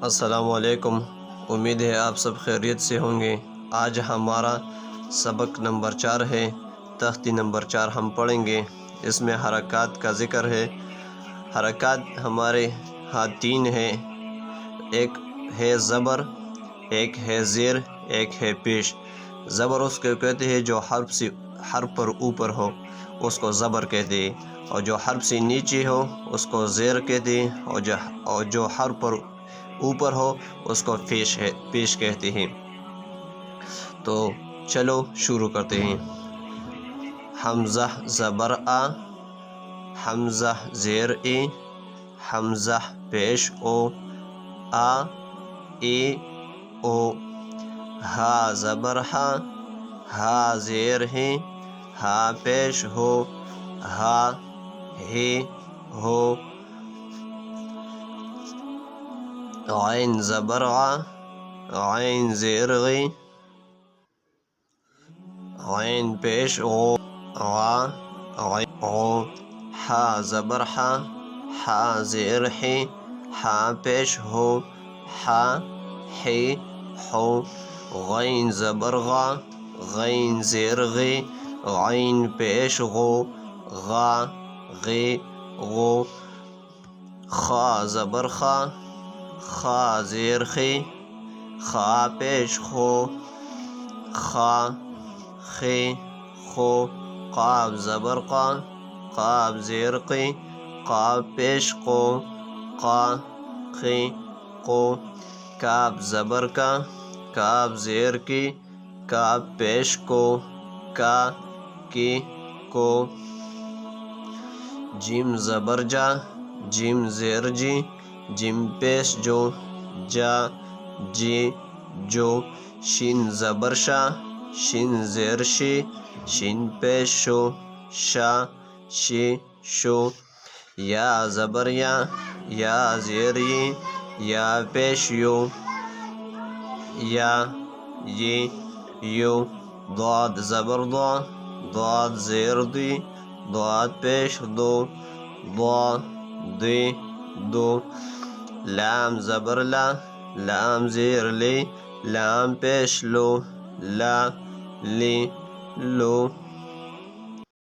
السلام علیکم، امید ہے آپ سب خیریت سے ہوں گے۔ آج ہمارا سبق نمبر 4 ہے، تختی نمبر 4 ہم پڑھیں گے۔ اس میں حرکات کا ذکر ہے۔ حرکات ہمارے ہاں 3 ہے، ایک ہے زبر، ایک ہے زیر، ایک ہے پیش۔ زبر اس کو کہتے ہیں جو حرف پر اوپر ہو اس کو زبر کہتے ہیں، اور جو حرف سے نیچے ہو اس کو زیر کہتے ہیں، اور جو حرف پر اوپر ہو اس کو پیش کہتے ہیں۔ تو چلو شروع کرتے ہیں۔ حمزہ زبر آ، حمزہ زیر ای، حمزہ پیش او، آ ای او۔ ہا زبر ہا، ہا زیر ہے، ہا پیش ہو، ہا ہے ہو۔ عین زبر عا، عین زیر غی، عین پیش غو، غا عین غو۔ حا زبر حا، حا زیر حی، حا پیش ہو، حا ہے ہو۔ غین زبر غا، غین زیر غی، غین پیش غو، غا غی غو۔ خا زبر خا، خا زیر خی، خا پیش خو، خا خی خو۔ قاف زبر قا، قاف زیر قی، قاف پیش قو، قا قی قو۔ کاف زبر کا، کاف زیر کی، کاف پیش کو، کا کی کو۔ جیم زبر جا، جیم زیر جی، جیم پیش جو، جا جی جو۔ شین زبر شا، شین زیر شی، شین پیش شو، شا شی شو۔ یا زبر یا، یا زیر یی، یا پیش یو، یا یی یو۔ ضاد زبر ضا، ضاد زیر دی، ضاد پیش دو، ضا دی دو۔ لام زبر لا، لام زیر لی، لام پیش لو، لا لی لو۔